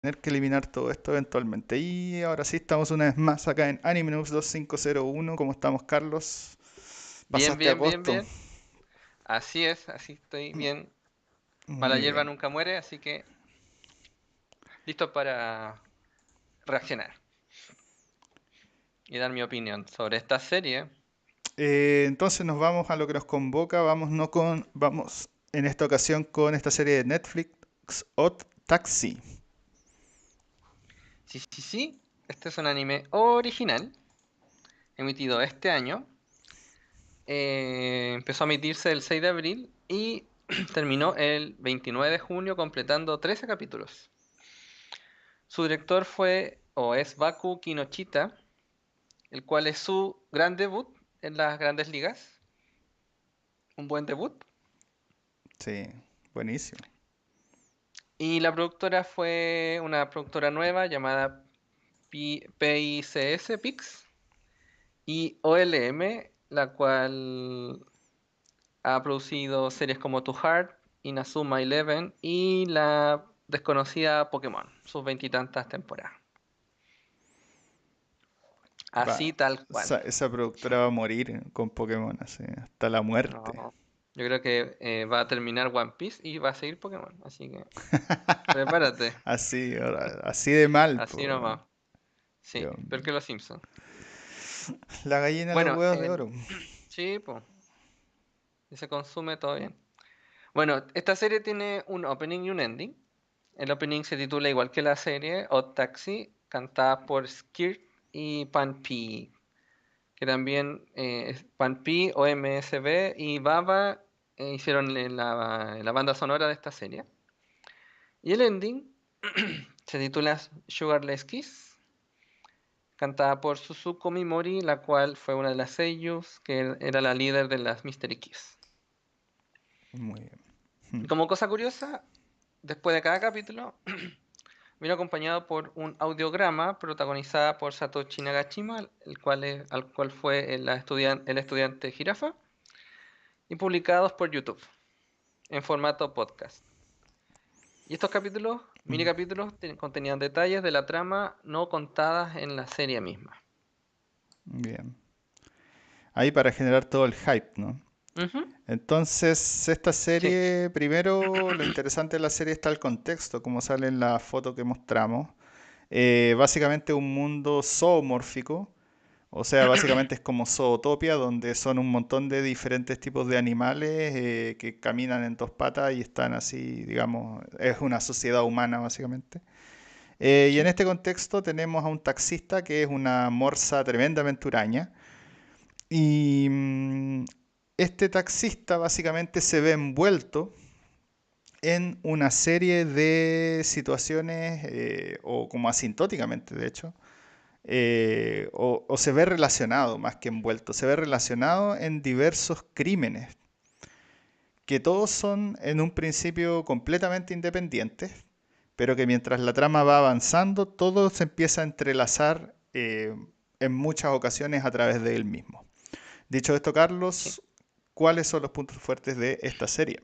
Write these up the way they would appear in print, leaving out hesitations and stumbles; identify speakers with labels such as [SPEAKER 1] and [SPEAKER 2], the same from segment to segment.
[SPEAKER 1] tener que eliminar todo esto eventualmente. Y ahora sí, estamos una vez más acá en Anime News 2501. ¿Cómo estamos, Carlos?
[SPEAKER 2] Bien,
[SPEAKER 1] ¿Pasaste
[SPEAKER 2] bien, bien,
[SPEAKER 1] agosto?
[SPEAKER 2] bien. Así es, así estoy bien. Mala
[SPEAKER 1] Muy
[SPEAKER 2] hierba
[SPEAKER 1] bien.
[SPEAKER 2] nunca muere, así que listo para reaccionar y dar mi opinión sobre esta serie.
[SPEAKER 1] Entonces nos vamos a lo que nos convoca. Vamos, no con, vamos en esta ocasión con esta serie de Netflix, Odd Taxi.
[SPEAKER 2] Sí, sí, sí. Este es un anime original, emitido este año. Empezó a emitirse el 6 de abril y terminó el 29 de junio completando 13 capítulos. Su director fue o es Baku Kinochita, el cual es su gran debut en las grandes ligas. Un buen debut.
[SPEAKER 1] Sí, buenísimo.
[SPEAKER 2] Y la productora fue una productora nueva llamada PICS Pix y OLM, la cual ha producido series como To Heart, Inazuma Eleven y la desconocida Pokémon, sus veintitantas temporadas.
[SPEAKER 1] Va,
[SPEAKER 2] Así tal cual.
[SPEAKER 1] esa productora va a morir con Pokémon, así, hasta la muerte.
[SPEAKER 2] No, yo creo que va a terminar One Piece y va a seguir Pokémon, así que prepárate,
[SPEAKER 1] Así, así de mal,
[SPEAKER 2] así
[SPEAKER 1] po.
[SPEAKER 2] nomás. Sí,
[SPEAKER 1] Dios
[SPEAKER 2] peor que
[SPEAKER 1] mío.
[SPEAKER 2] los Simpsons.
[SPEAKER 1] La gallina de los
[SPEAKER 2] Bueno,
[SPEAKER 1] huevos de oro.
[SPEAKER 2] sí, pues, si se consume todo bien. Bueno, esta serie tiene un opening y un ending. El opening se titula igual que la serie, Odd Taxi, cantada por Skirt y Pan P, que también Pan P, OMSB y Baba hicieron en la banda sonora de esta serie. Y el ending se titula Sugarless Kiss, cantada por Suzuko Mimori, la cual fue una de las seiyus que era la líder de las Mystery Kiss.
[SPEAKER 1] Muy bien.
[SPEAKER 2] Y como cosa curiosa, después de cada capítulo vino acompañado por un audiograma protagonizada por Satoshi Nagashima, al cual fue el estudiante jirafa, y publicados por YouTube en formato podcast. Y estos capítulos, mini
[SPEAKER 1] Mm,
[SPEAKER 2] capítulos, contenían detalles de la trama no contadas en la serie misma.
[SPEAKER 1] bien. Ahí para generar todo el hype, ¿no?
[SPEAKER 2] Ujú.
[SPEAKER 1] Entonces, esta
[SPEAKER 2] Sí,
[SPEAKER 1] serie, primero, lo interesante de la serie está el contexto, como sale en la foto que mostramos. Básicamente un mundo zoomórfico, o sea, básicamente es como Zootopia, donde son un montón de diferentes tipos de animales que caminan en dos patas y están así, digamos, es una sociedad humana básicamente. Y en
[SPEAKER 2] sí.
[SPEAKER 1] este contexto tenemos a un taxista que es una morsa tremendamente huraña. Y este taxista básicamente se ve envuelto en una serie de situaciones, o como asintóticamente de hecho, o se ve relacionado más que envuelto, se ve relacionado en diversos crímenes, que todos son en un principio completamente independientes, pero que mientras la trama va avanzando, todo se empieza a entrelazar en muchas ocasiones a través de él mismo. Dicho esto,
[SPEAKER 2] Sí.
[SPEAKER 1] Carlos, ¿cuáles son los puntos fuertes de esta serie?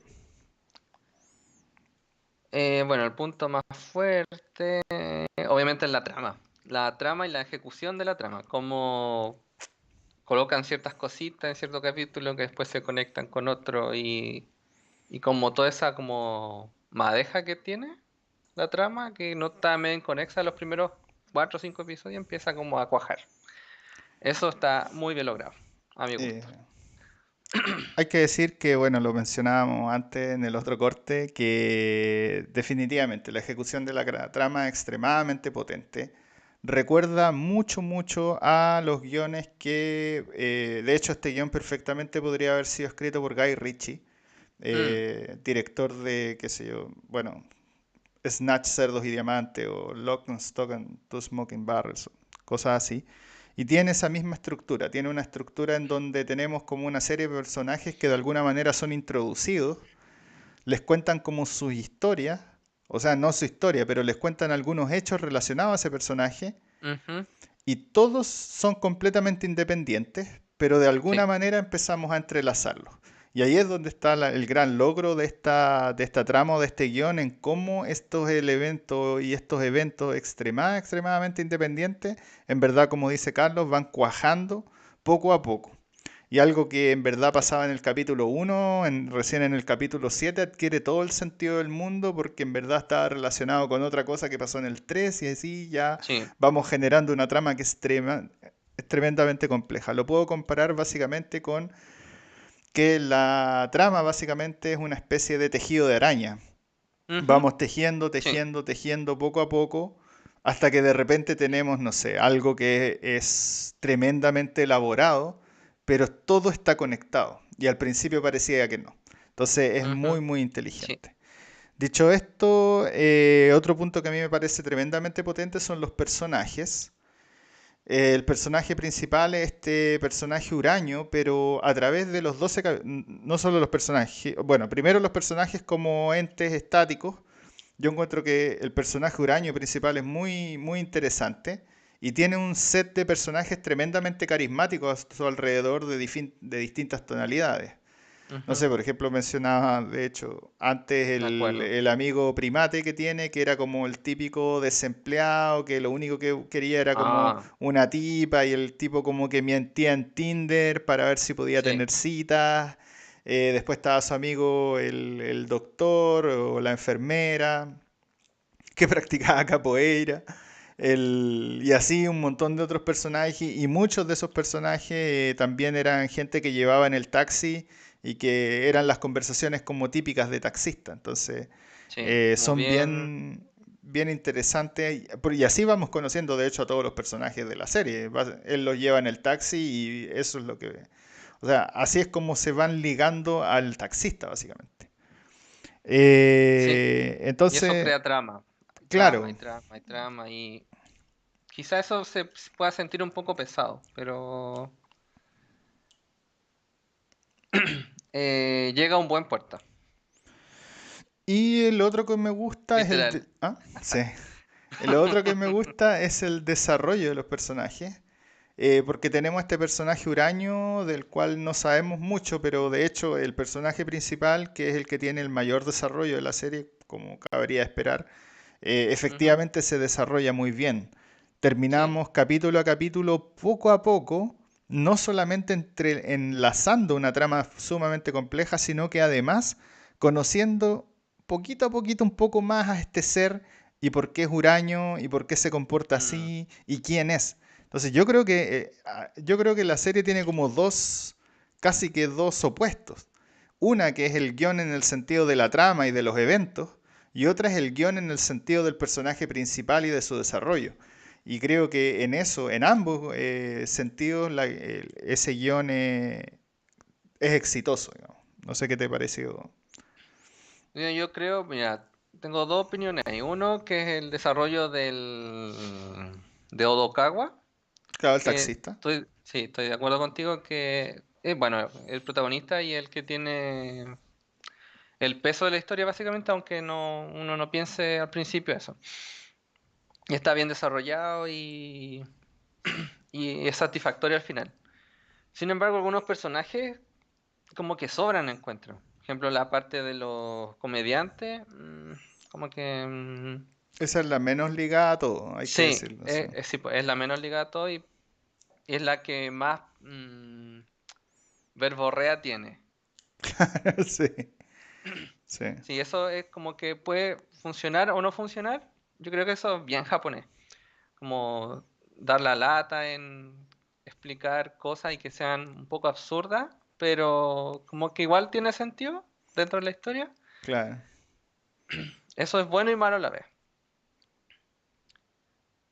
[SPEAKER 2] Bueno, el punto más fuerte, obviamente, es la trama. La trama y la ejecución de la trama. Cómo colocan ciertas cositas en cierto capítulo que después se conectan con otro y como toda esa como madeja que tiene la trama, que no está medio inconexa los primeros 4 o 5 episodios, empieza como a cuajar. Eso está muy bien logrado, a mi
[SPEAKER 1] Eh,
[SPEAKER 2] gusto.
[SPEAKER 1] Hay que decir que, bueno, lo mencionábamos antes en el otro corte, que definitivamente la ejecución de la trama es extremadamente potente. Recuerda mucho, mucho a los guiones que, de hecho, este guión perfectamente podría haber sido escrito por Guy Ritchie,
[SPEAKER 2] Mm,
[SPEAKER 1] director de, qué sé yo, bueno, Snatch, Cerdos y Diamante, o Lock and Stock and Two Smoking Barrels, cosas así. Y tiene esa misma estructura, tiene una estructura en donde tenemos como una serie de personajes que de alguna manera son introducidos, les cuentan como su historia, o sea, no su historia, pero les cuentan algunos hechos relacionados a ese personaje,
[SPEAKER 2] ujú,
[SPEAKER 1] y todos son completamente independientes, pero de
[SPEAKER 2] sí,
[SPEAKER 1] alguna manera empezamos a entrelazarlos. Y ahí es donde está el gran logro de esta trama o de este guión, en cómo estos elementos y estos eventos extremadamente independientes, en verdad, como dice Carlos, van cuajando poco a poco. Y algo que en verdad pasaba en el capítulo uno, recién en el capítulo 7 adquiere todo el sentido del mundo porque en verdad estaba relacionado con otra cosa que pasó en el 3 y así ya
[SPEAKER 2] Sí.
[SPEAKER 1] vamos generando una trama que es tremendamente compleja. Lo puedo comparar básicamente con que la trama básicamente es una especie de tejido de araña.
[SPEAKER 2] Ujú,
[SPEAKER 1] Vamos tejiendo,
[SPEAKER 2] sí.
[SPEAKER 1] tejiendo, tejiendo poco a poco hasta que de repente tenemos, no sé, algo que es tremendamente elaborado, pero todo está conectado. Y al principio parecía que no. Entonces es
[SPEAKER 2] Ujú,
[SPEAKER 1] muy
[SPEAKER 2] sí.
[SPEAKER 1] inteligente. Dicho esto, otro punto que a mí me parece tremendamente potente son los personajes. El personaje principal es este personaje huraño, pero a través de los 12, no solo los personajes, bueno, primero los personajes como entes estáticos. Yo encuentro que el personaje huraño principal es muy interesante y tiene un set de personajes tremendamente carismáticos a su alrededor de distintas tonalidades. No sé,
[SPEAKER 2] Ujú,
[SPEAKER 1] por ejemplo, mencionaba, de hecho, antes
[SPEAKER 2] de acuerdo.
[SPEAKER 1] el amigo primate que tiene, que era como el típico desempleado, que lo único que quería era como
[SPEAKER 2] Ah,
[SPEAKER 1] una tipa y el tipo como que mentía en Tinder para ver si podía
[SPEAKER 2] sí.
[SPEAKER 1] tener citas. Después estaba su amigo el doctor o la enfermera que practicaba capoeira. Y así un montón de otros personajes y muchos de esos personajes también eran gente que llevaba en el taxi y que eran las conversaciones como típicas de taxista. Entonces
[SPEAKER 2] Sí. Como
[SPEAKER 1] son
[SPEAKER 2] bien.
[SPEAKER 1] bien interesantes y así vamos conociendo de hecho a todos los personajes de la serie. Él los lleva en el taxi y eso es lo que... O sea, así es como se van ligando al taxista básicamente.
[SPEAKER 2] Sí. Y eso
[SPEAKER 1] Entonces,
[SPEAKER 2] crea trama. Trama y
[SPEAKER 1] claro.
[SPEAKER 2] trama y trama. Y quizá eso se pueda sentir un poco pesado, pero llega a un buen puerto.
[SPEAKER 1] Y el otro que me gusta es
[SPEAKER 2] Literal.
[SPEAKER 1] sí. El otro que me gusta es el desarrollo de los personajes. Porque tenemos este personaje huraño del cual no sabemos mucho, pero de hecho el personaje principal, que es el que tiene el mayor desarrollo de la serie, como cabría esperar,
[SPEAKER 2] Ujú,
[SPEAKER 1] efectivamente se desarrolla muy bien.
[SPEAKER 2] sí.
[SPEAKER 1] Terminamos capítulo a capítulo, poco a poco, no solamente enlazando una trama sumamente compleja, sino que además conociendo poquito a poquito un poco más a este ser y por qué es huraño y por qué se comporta
[SPEAKER 2] Mm,
[SPEAKER 1] así y quién es. Entonces yo creo que la serie tiene como casi que dos opuestos. Una que es el guión en el sentido de la trama y de los eventos, y otra es el guión en el sentido del personaje principal y de su desarrollo. Y creo que en eso, en ambos sentidos, ese guión es exitoso, digamos. No sé qué te pareció.
[SPEAKER 2] mira, yo creo, mira, tengo dos opiniones ahí. Uno que es el desarrollo de Odokawa,
[SPEAKER 1] Claro, el
[SPEAKER 2] que
[SPEAKER 1] taxista.
[SPEAKER 2] sí, estoy de acuerdo contigo que es, bueno, el protagonista y el que tiene el peso de la historia básicamente, aunque uno no piense al principio eso. Y está bien desarrollado y es satisfactorio al final. Sin embargo, algunos personajes como que sobran, encuentro. Por ejemplo, la parte de los comediantes, como que...
[SPEAKER 1] Esa es la menos ligada a todo, hay que
[SPEAKER 2] sí,
[SPEAKER 1] decirlo. Sí,
[SPEAKER 2] sí, pues, es la menos ligada a todo y es la que más verborrea tiene.
[SPEAKER 1] sí, sí.
[SPEAKER 2] Sí, eso es como que puede funcionar o no funcionar. Yo creo que eso es bien japonés. Como dar la lata en explicar cosas y que sean un poco absurdas, pero como que igual tiene sentido dentro de la historia.
[SPEAKER 1] Claro.
[SPEAKER 2] Eso es bueno y malo a la vez.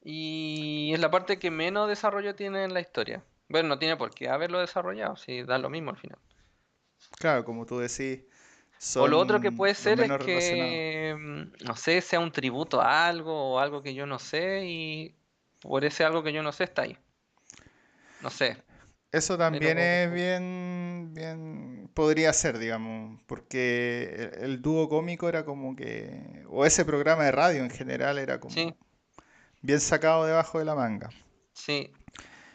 [SPEAKER 2] Y es la parte que menos desarrollo tiene en la historia. Bueno, no tiene por qué haberlo desarrollado, si da lo mismo al final.
[SPEAKER 1] Claro, como tú decís,
[SPEAKER 2] O lo otro que
[SPEAKER 1] son
[SPEAKER 2] puede
[SPEAKER 1] los
[SPEAKER 2] ser es
[SPEAKER 1] menos relacionados.
[SPEAKER 2] que, no sé, sea un tributo a algo o algo que yo no sé y por ese algo que yo no sé está ahí. No sé,
[SPEAKER 1] Eso
[SPEAKER 2] pero
[SPEAKER 1] también es bien, podría ser, digamos, porque el dúo cómico era como que, o ese programa de radio en general era
[SPEAKER 2] sí,
[SPEAKER 1] como bien sacado debajo de la manga.
[SPEAKER 2] sí.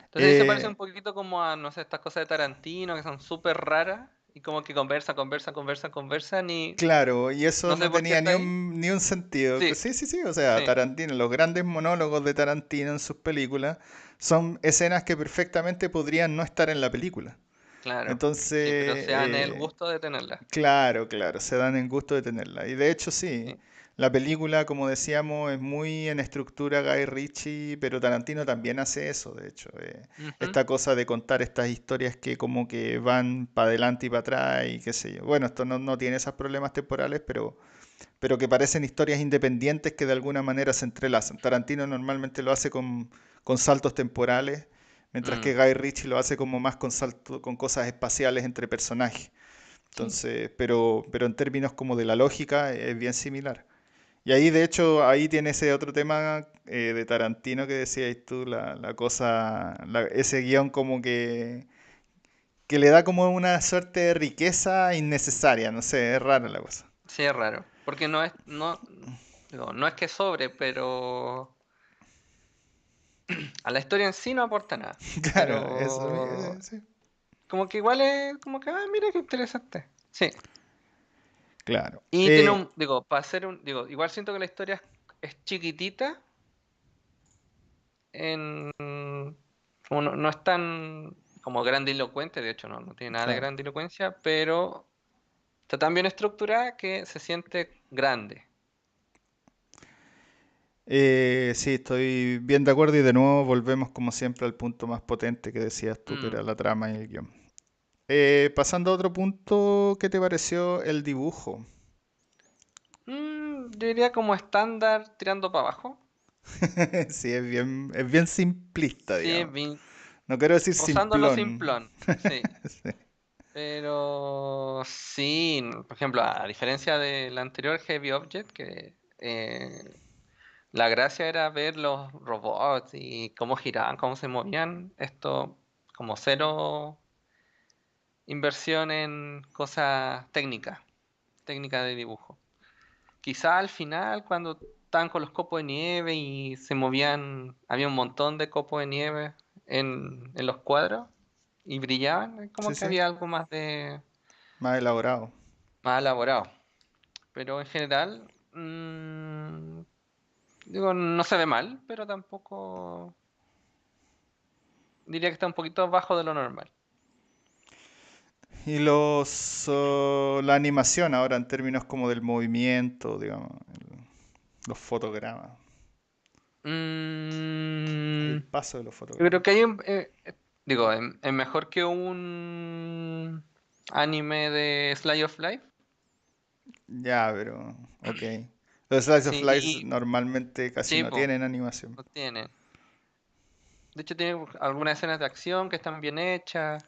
[SPEAKER 2] Entonces ahí se parece
[SPEAKER 1] Eh,
[SPEAKER 2] un poquito como a, no sé, estas cosas de Tarantino que son súper raras y como que conversan y
[SPEAKER 1] Claro, y eso
[SPEAKER 2] no
[SPEAKER 1] no
[SPEAKER 2] sé por qué
[SPEAKER 1] tenía
[SPEAKER 2] está ahí.
[SPEAKER 1] ni un sentido.
[SPEAKER 2] Sí,
[SPEAKER 1] Sí, sí, sí, o sea,
[SPEAKER 2] sí,
[SPEAKER 1] Tarantino, los grandes monólogos de Tarantino en sus películas son escenas que perfectamente podrían no estar en la película.
[SPEAKER 2] claro.
[SPEAKER 1] Entonces,
[SPEAKER 2] Sí, pero se dan el gusto de tenerla.
[SPEAKER 1] claro, claro, se dan el gusto de tenerla. Y de hecho sí,
[SPEAKER 2] Sí.
[SPEAKER 1] la película, como decíamos, es muy en estructura Guy Ritchie, pero Tarantino también hace eso, de hecho.
[SPEAKER 2] Ujú,
[SPEAKER 1] Esta cosa de contar estas historias que como que van para adelante y para atrás y qué sé yo. Bueno, esto no tiene esos problemas temporales, pero que parecen historias independientes que de alguna manera se entrelazan. Tarantino normalmente lo hace con saltos temporales, mientras que
[SPEAKER 2] mm,
[SPEAKER 1] Guy Ritchie lo hace como más con con cosas espaciales entre personajes.
[SPEAKER 2] sí.
[SPEAKER 1] Entonces, pero en términos como de la lógica es bien similar. Y ahí, de hecho, ahí tiene ese otro tema de Tarantino que decías tú, la cosa, ese guión como que le da como una suerte de riqueza innecesaria, no sé, es rara la cosa.
[SPEAKER 2] Sí, es raro. Porque digo, no es que sobre, pero a la historia en sí no aporta nada.
[SPEAKER 1] Claro, eso,
[SPEAKER 2] Pero
[SPEAKER 1] sí,
[SPEAKER 2] como que igual es como que, mira qué interesante. Sí.
[SPEAKER 1] claro.
[SPEAKER 2] Y tiene digo, para hacer digo, igual siento que la historia es chiquitita, en, como no es tan como grandilocuente, de hecho no tiene nada de
[SPEAKER 1] Claro.
[SPEAKER 2] grandilocuencia, pero está tan bien estructurada que se siente grande.
[SPEAKER 1] Sí, estoy bien de acuerdo y de nuevo volvemos como siempre al punto más potente que decías tú, que
[SPEAKER 2] Mm.
[SPEAKER 1] era la trama y el guión. Pasando a otro punto, ¿qué te pareció el dibujo?
[SPEAKER 2] Yo diría como estándar tirando para abajo.
[SPEAKER 1] Sí, es bien simplista,
[SPEAKER 2] Sí,
[SPEAKER 1] digamos. No quiero decir
[SPEAKER 2] rozando lo
[SPEAKER 1] simplón.
[SPEAKER 2] simplón, sí.
[SPEAKER 1] Sí,
[SPEAKER 2] Pero sí, por ejemplo, a diferencia del anterior Heavy Object, que la gracia era ver los robots y cómo giraban, cómo se movían, esto como cero inversión en cosas técnicas, técnicas de dibujo. Quizá al final, cuando estaban con los copos de nieve y se movían, había un montón de copos de nieve en los cuadros y brillaban,
[SPEAKER 1] sí,
[SPEAKER 2] como que
[SPEAKER 1] sí,
[SPEAKER 2] había algo más de
[SPEAKER 1] más elaborado.
[SPEAKER 2] más elaborado. Pero en general, digo, no se ve mal, pero tampoco diría que está un poquito bajo de lo normal.
[SPEAKER 1] Y la animación ahora en términos como del movimiento, digamos, los fotogramas, el
[SPEAKER 2] Mm,
[SPEAKER 1] paso de los
[SPEAKER 2] yo creo
[SPEAKER 1] fotogramas.
[SPEAKER 2] que hay digo, es mejor que un anime de Slice of Life.
[SPEAKER 1] Ya, pero, ok. Los Slice of Life
[SPEAKER 2] Sí,
[SPEAKER 1] normalmente casi
[SPEAKER 2] sí,
[SPEAKER 1] no
[SPEAKER 2] po,
[SPEAKER 1] tienen animación.
[SPEAKER 2] lo tienen. De hecho, tiene algunas escenas de acción que están bien hechas.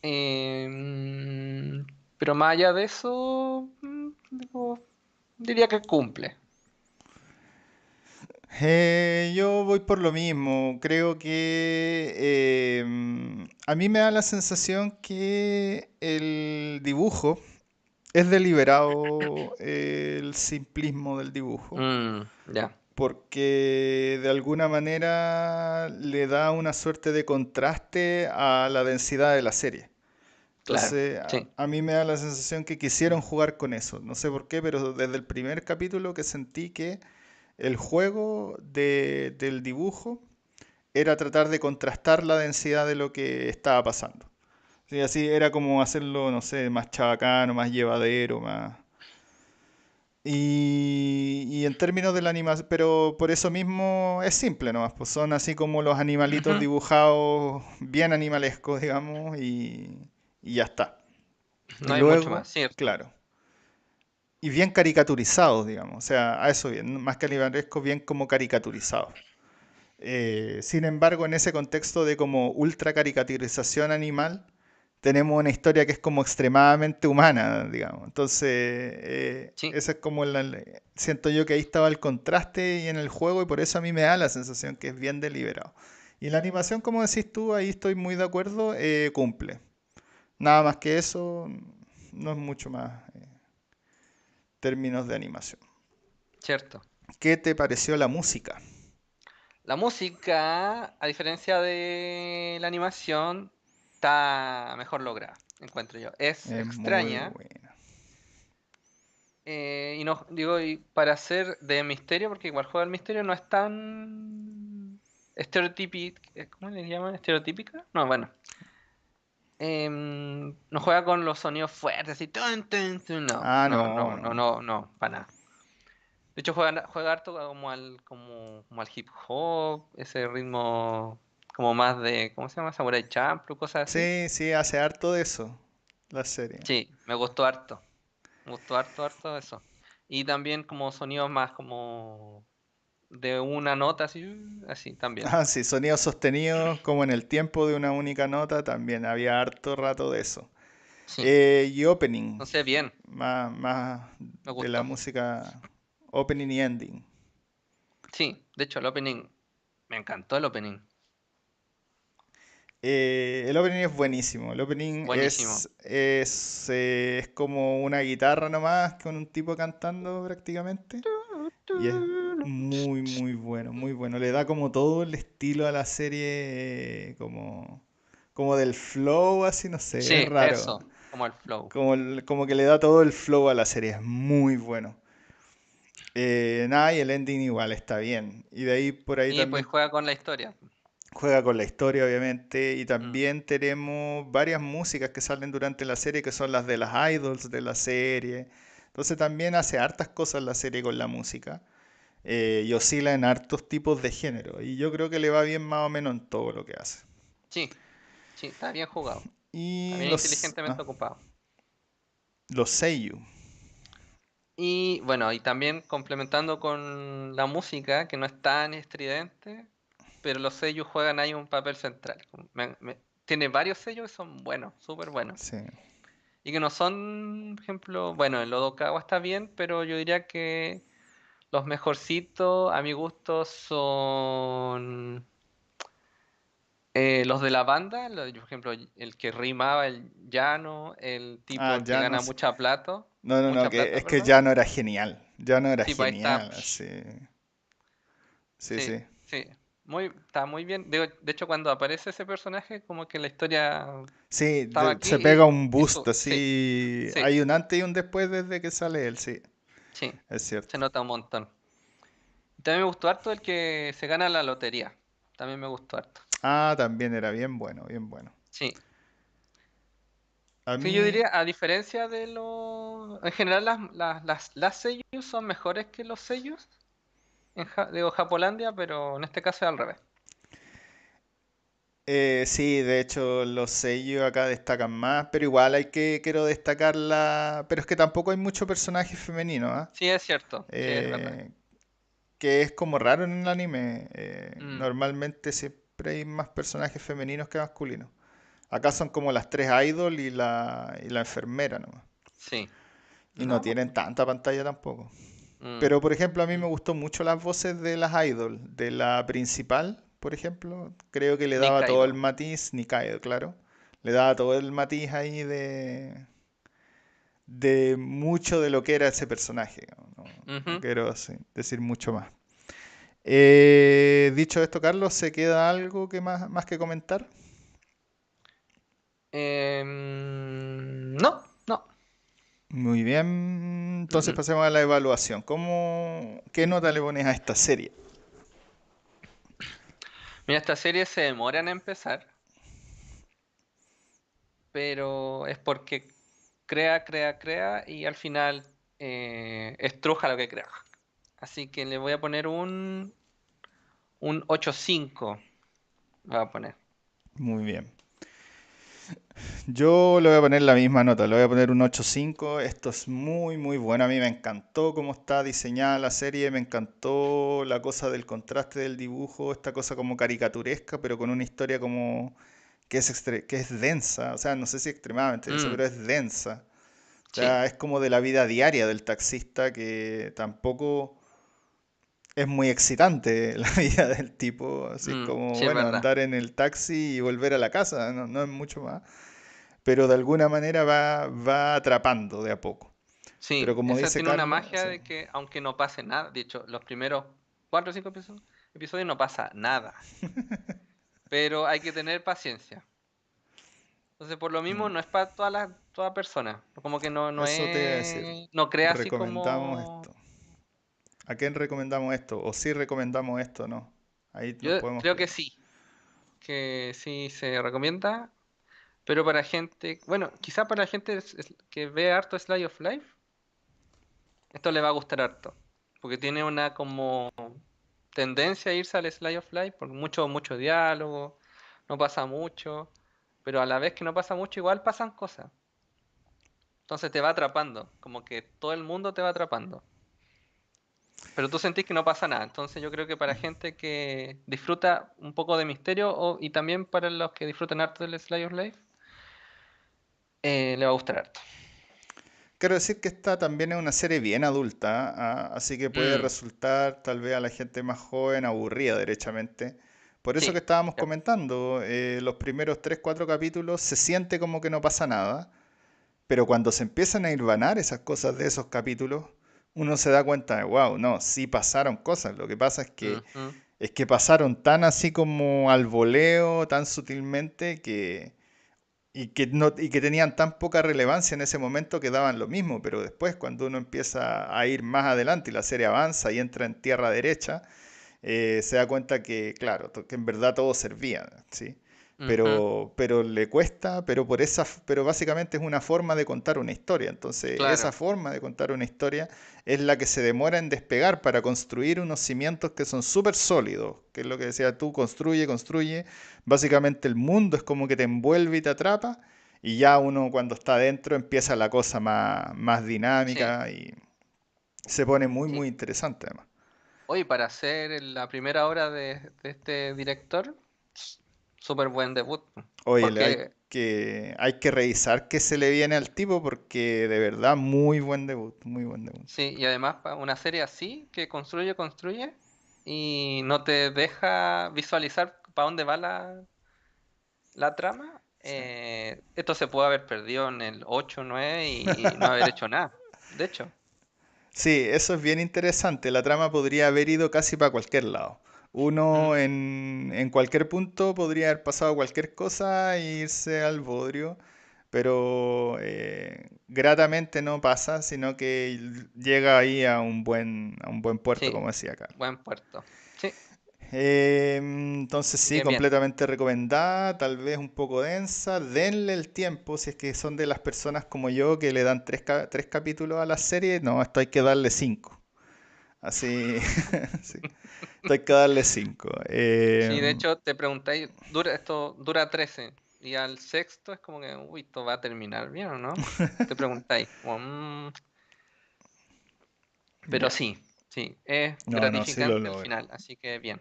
[SPEAKER 2] em, pero más allá de eso, digo, diría que cumple.
[SPEAKER 1] Yo voy por lo mismo. Creo que a mí me da la sensación que el dibujo es deliberado, el simplismo del dibujo,
[SPEAKER 2] Ya,
[SPEAKER 1] porque de alguna manera le da una suerte de contraste a la densidad de la serie.
[SPEAKER 2] claro,
[SPEAKER 1] Entonces,
[SPEAKER 2] sí.
[SPEAKER 1] a mí me da la sensación que quisieron jugar con eso. No sé por qué, pero desde el primer capítulo que sentí que el juego del dibujo era tratar de contrastar la densidad de lo que estaba pasando. Sí, así era como hacerlo, no sé, más chabacano, más llevadero, más... Y en términos de la animación, pero por eso mismo es simple nomás, pues son así como los animalitos
[SPEAKER 2] Ujú.
[SPEAKER 1] dibujados bien animalescos, digamos, y ya está. Y
[SPEAKER 2] No hay mucho
[SPEAKER 1] luego,
[SPEAKER 2] más, cierto.
[SPEAKER 1] claro, y bien caricaturizados, digamos, o sea, a eso bien, más que animalescos, bien como caricaturizados. Sin embargo, en ese contexto de como ultra caricaturización animal, tenemos una historia que es como extremadamente humana, digamos. Entonces,
[SPEAKER 2] Sí,
[SPEAKER 1] eso es como siento yo que ahí estaba el contraste y en el juego y por eso a mí me da la sensación que es bien deliberado. Y la animación, como decís tú, ahí estoy muy de acuerdo, cumple. Nada más que eso, no es mucho más términos de animación.
[SPEAKER 2] cierto.
[SPEAKER 1] ¿Qué te pareció la música?
[SPEAKER 2] La música, a diferencia de la animación, está mejor lograda. encuentro yo. Es
[SPEAKER 1] Es muy
[SPEAKER 2] extraña.
[SPEAKER 1] buena.
[SPEAKER 2] Y no, digo, y para ser de misterio, porque igual juega el misterio, no es tan estereotípica. ¿Cómo le llaman? ¿Estereotípica? No, bueno. No juega con los sonidos fuertes, así. Tun, tun, tun, no,
[SPEAKER 1] Ah,
[SPEAKER 2] no,
[SPEAKER 1] no,
[SPEAKER 2] no,
[SPEAKER 1] no.
[SPEAKER 2] no, no, no, para nada. De hecho, juega harto como al hip hop, ese ritmo como más de, ¿cómo se llama? Samurai Champloo, cosas así.
[SPEAKER 1] Sí, sí, hace harto de eso, la serie.
[SPEAKER 2] Sí, me gustó harto. Me gustó harto, harto eso. Y también como sonidos más como de una nota, así, así también.
[SPEAKER 1] Ah, sí, sonidos sostenidos como en el tiempo de una única nota, también había harto rato de eso.
[SPEAKER 2] Sí,
[SPEAKER 1] Y opening,
[SPEAKER 2] no sé, bien,
[SPEAKER 1] más
[SPEAKER 2] me
[SPEAKER 1] de la
[SPEAKER 2] gustó.
[SPEAKER 1] música, opening y ending.
[SPEAKER 2] Sí, de hecho, el opening, me encantó el opening.
[SPEAKER 1] El opening es buenísimo. El opening
[SPEAKER 2] Buenísimo.
[SPEAKER 1] es como una guitarra nomás con un tipo cantando prácticamente. Y es muy, muy bueno, muy bueno. Le da como todo el estilo a la serie, como del flow, así, no sé, es
[SPEAKER 2] Sí,
[SPEAKER 1] raro.
[SPEAKER 2] eso, como el flow.
[SPEAKER 1] Como que le da todo el flow a la serie, es muy bueno. Nada, y el ending igual está bien. Y de ahí por ahí
[SPEAKER 2] Y pues
[SPEAKER 1] también
[SPEAKER 2] juega con la historia.
[SPEAKER 1] juega con la historia, obviamente. Y
[SPEAKER 2] Mm,
[SPEAKER 1] también tenemos varias músicas que salen durante la serie, que son las de las idols de la serie. Entonces también hace hartas cosas la serie con la música. Y oscila en hartos tipos de género. Y yo creo que le va bien más o menos en todo lo que hace.
[SPEAKER 2] sí, sí, está bien jugado. Está
[SPEAKER 1] Y
[SPEAKER 2] bien inteligentemente ocupado.
[SPEAKER 1] los seiyuu.
[SPEAKER 2] Y bueno, y también complementando con la música, que no es tan estridente, pero los sellos juegan ahí un papel central. Tiene varios sellos que son buenos, súper buenos.
[SPEAKER 1] Sí.
[SPEAKER 2] Y que no son, por ejemplo, bueno, el Odokawa está bien, pero yo diría que los mejorcitos, a mi gusto, son los de la banda, por ejemplo, el que rimaba, el llano, el
[SPEAKER 1] Ah,
[SPEAKER 2] tipo que
[SPEAKER 1] ya no
[SPEAKER 2] gana
[SPEAKER 1] sé. No, no, no,
[SPEAKER 2] mucha plata,
[SPEAKER 1] es que
[SPEAKER 2] perdón.
[SPEAKER 1] ya no era genial. Ya no era
[SPEAKER 2] Sí, pues ahí está.
[SPEAKER 1] genial, así. Sí,
[SPEAKER 2] Sí,
[SPEAKER 1] sí.
[SPEAKER 2] sí. Está muy bien. De hecho, cuando aparece ese personaje, como que la historia
[SPEAKER 1] Sí,
[SPEAKER 2] estaba aquí
[SPEAKER 1] se pega un
[SPEAKER 2] y
[SPEAKER 1] boost
[SPEAKER 2] sí,
[SPEAKER 1] así.
[SPEAKER 2] sí,
[SPEAKER 1] Hay un antes y un después desde que sale él, sí,
[SPEAKER 2] sí.
[SPEAKER 1] es
[SPEAKER 2] Se
[SPEAKER 1] cierto.
[SPEAKER 2] nota un montón. También me gustó harto el que se gana la lotería. También me gustó harto.
[SPEAKER 1] Ah, también era bien bueno, bien bueno.
[SPEAKER 2] Sí.
[SPEAKER 1] A
[SPEAKER 2] Sí, yo
[SPEAKER 1] mí,
[SPEAKER 2] diría, a diferencia de los... En general, las sellos son mejores que los sellos digo, Japolandia, pero en este caso es al revés.
[SPEAKER 1] sí, de hecho los sellos acá destacan más, pero igual quiero destacar la... Pero es que tampoco hay mucho personaje femenino, ¿ah?
[SPEAKER 2] Sí, es cierto. Sí, es verdad.
[SPEAKER 1] Eh, que es como raro en el anime.
[SPEAKER 2] Mm,
[SPEAKER 1] Normalmente siempre hay más personajes femeninos que masculinos. Acá son como las tres idol y la enfermera nomás.
[SPEAKER 2] sí.
[SPEAKER 1] Y no
[SPEAKER 2] No.
[SPEAKER 1] tienen tanta pantalla tampoco.
[SPEAKER 2] Mm,
[SPEAKER 1] Pero por ejemplo, a mí me
[SPEAKER 2] mm.
[SPEAKER 1] gustó mucho las voces de las idol. De la principal, por ejemplo, creo que le daba todo
[SPEAKER 2] Nikaido.
[SPEAKER 1] el matiz, Nikaido, claro. Le daba todo el matiz ahí de mucho de lo que era ese personaje. No
[SPEAKER 2] Ujú.
[SPEAKER 1] quiero decir mucho más. Dicho esto, Carlos, ¿se queda algo que más que comentar?
[SPEAKER 2] No, no.
[SPEAKER 1] Muy bien,
[SPEAKER 2] Mm,
[SPEAKER 1] entonces
[SPEAKER 2] mm.
[SPEAKER 1] pasemos a la evaluación. ¿Qué nota le pones a esta serie?
[SPEAKER 2] Mira, esta serie se demora en empezar, pero es porque crea y al final estruja lo que crea. Así que le voy a poner un 8,5. Voy a poner.
[SPEAKER 1] Muy bien. Yo le voy a poner la misma nota, le voy a poner un 8.5. Esto es muy, muy bueno. A mí me encantó cómo está diseñada la serie, me encantó la cosa del contraste del dibujo, esta cosa como caricaturesca, pero con una historia como que es densa. O sea, no sé si extremadamente densa,
[SPEAKER 2] Mm,
[SPEAKER 1] pero es densa. O
[SPEAKER 2] sí.
[SPEAKER 1] sea, es como de la vida diaria del taxista que tampoco es muy excitante la vida del tipo. Así es como,
[SPEAKER 2] Sí, es
[SPEAKER 1] bueno,
[SPEAKER 2] verdad.
[SPEAKER 1] andar en el taxi y volver a la casa, no, no es mucho más. Pero de alguna manera va atrapando de a poco. Pero
[SPEAKER 2] Sí,
[SPEAKER 1] como
[SPEAKER 2] esa
[SPEAKER 1] dice
[SPEAKER 2] tiene una
[SPEAKER 1] Carlos,
[SPEAKER 2] magia
[SPEAKER 1] sí,
[SPEAKER 2] de que aunque no pase nada, de hecho, los primeros 4 o 5 episodios no pasa nada, pero hay que tener paciencia. Entonces, por lo mismo,
[SPEAKER 1] Mm,
[SPEAKER 2] no es para toda persona. Como que
[SPEAKER 1] Eso te iba a decir.
[SPEAKER 2] no crea así
[SPEAKER 1] Recomendamos
[SPEAKER 2] como...
[SPEAKER 1] esto. ¿A quién recomendamos esto? ¿O si recomendamos esto? No. Ahí nos
[SPEAKER 2] Yo
[SPEAKER 1] podemos
[SPEAKER 2] creo
[SPEAKER 1] pelear.
[SPEAKER 2] que sí se recomienda, pero para gente, bueno, quizá para gente que ve harto Slice of Life, esto le va a gustar harto, porque tiene una como tendencia a irse al Slice of Life, por mucho diálogo, no pasa mucho, pero a la vez que no pasa mucho, igual pasan cosas. Entonces te va atrapando, como que todo el mundo te va atrapando. Pero tú sentís que no pasa nada. Entonces yo creo que para gente que disfruta un poco de misterio y también para los que disfrutan harto del Slice of Life, le va a gustar harto.
[SPEAKER 1] Quiero decir que esta también es una serie bien adulta, así que puede
[SPEAKER 2] Mm,
[SPEAKER 1] resultar tal vez a la gente más joven aburrida derechamente. Por eso que
[SPEAKER 2] sí,
[SPEAKER 1] estábamos
[SPEAKER 2] ya,
[SPEAKER 1] comentando, los primeros 3 4 capítulos se siente como que no pasa nada, pero cuando se empiezan a hilvanar esas cosas de esos capítulos, uno se da cuenta de, wow, no, sí pasaron cosas. Lo que pasa
[SPEAKER 2] ujú,
[SPEAKER 1] es que pasaron tan así como al voleo, tan sutilmente y que tenían tan poca relevancia en ese momento que daban lo mismo, pero después cuando uno empieza a ir más adelante y la serie avanza y entra en tierra derecha, se da cuenta que, claro, que en verdad todo servía, ¿sí?
[SPEAKER 2] ujú,
[SPEAKER 1] Pero le cuesta, pero básicamente es una forma de contar una historia. Entonces, esa
[SPEAKER 2] claro,
[SPEAKER 1] forma de contar una historia es la que se demora en despegar para construir unos cimientos que son súper sólidos, que es lo que decía tú, construye, construye. Básicamente el mundo es como que te envuelve y te atrapa, y ya uno cuando está adentro empieza la cosa más
[SPEAKER 2] sí,
[SPEAKER 1] dinámica y se pone muy,
[SPEAKER 2] sí.
[SPEAKER 1] muy interesante además.
[SPEAKER 2] Hoy para hacer la primera obra de este director, súper buen debut.
[SPEAKER 1] Oye,
[SPEAKER 2] Porque,
[SPEAKER 1] hay que revisar qué se le viene al tipo porque de verdad muy buen debut, muy buen debut.
[SPEAKER 2] sí, y además una serie así que construye y no te deja visualizar para dónde va la trama,
[SPEAKER 1] Sí.
[SPEAKER 2] esto se puede haber perdido en el 8 9 y no haber hecho nada. De hecho,
[SPEAKER 1] Sí, eso es bien interesante. La trama podría haber ido casi para cualquier lado. Uno
[SPEAKER 2] mm,
[SPEAKER 1] en cualquier punto podría haber pasado cualquier cosa e irse al bodrio, pero gratamente no pasa, sino que llega ahí a un buen puerto,
[SPEAKER 2] sí,
[SPEAKER 1] como decía acá.
[SPEAKER 2] buen puerto. Sí,
[SPEAKER 1] Entonces
[SPEAKER 2] así
[SPEAKER 1] sí,
[SPEAKER 2] que bien.
[SPEAKER 1] completamente recomendada, tal vez un poco densa. Denle el tiempo, si es que son de las personas como yo que le dan tres capítulos a la serie, no, esto hay que darle cinco. Así, sí, esto hay que darle cinco.
[SPEAKER 2] Sí, de hecho, te preguntáis, esto dura 13 y al sexto es como que, uy, esto va a terminar bien o no. Te preguntáis, como, pero
[SPEAKER 1] Ya,
[SPEAKER 2] sí, sí, es
[SPEAKER 1] no, no, sí lo
[SPEAKER 2] gratificante el
[SPEAKER 1] logra.
[SPEAKER 2] final, así que bien.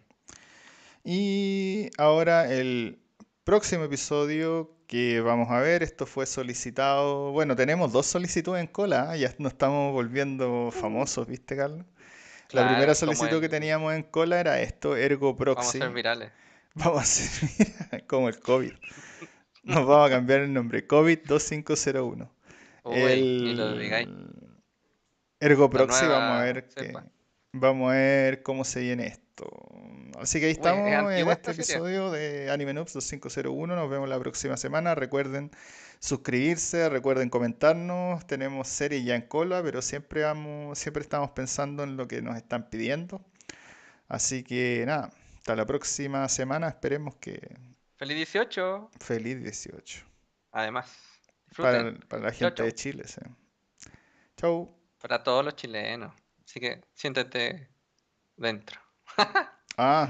[SPEAKER 1] Y ahora el próximo episodio que vamos a ver, esto fue solicitado, bueno, tenemos dos solicitudes en cola, ya nos estamos volviendo
[SPEAKER 2] Uh.
[SPEAKER 1] famosos, ¿viste, Carlos? La
[SPEAKER 2] Claro,
[SPEAKER 1] primera
[SPEAKER 2] es como
[SPEAKER 1] solicitud que teníamos en cola era esto, Ergo
[SPEAKER 2] vamos a ser
[SPEAKER 1] Proxy.
[SPEAKER 2] virales.
[SPEAKER 1] Vamos a hacer como el COVID. Nos vamos a cambiar el nombre, COVID 2501.
[SPEAKER 2] Uy, ni lo digáis,
[SPEAKER 1] El Ergo
[SPEAKER 2] la
[SPEAKER 1] Proxy,
[SPEAKER 2] nueva cepa.
[SPEAKER 1] vamos a ver cómo se viene esto. Así que ahí
[SPEAKER 2] Uy, es
[SPEAKER 1] estamos en
[SPEAKER 2] antigua
[SPEAKER 1] este
[SPEAKER 2] esta serie.
[SPEAKER 1] episodio de Anime Noobs 2501. Nos vemos la próxima semana. Recuerden suscribirse, recuerden comentarnos. Tenemos series ya en cola, pero siempre estamos pensando en lo que nos están pidiendo. Así que nada, hasta la próxima semana. Esperemos que
[SPEAKER 2] Feliz 18,
[SPEAKER 1] feliz 18.
[SPEAKER 2] además. Disfruten.
[SPEAKER 1] Para la
[SPEAKER 2] Chao,
[SPEAKER 1] gente de
[SPEAKER 2] chao.
[SPEAKER 1] Chile, sí. Chau.
[SPEAKER 2] Para todos los chilenos. Así que siéntete dentro.
[SPEAKER 1] Ah,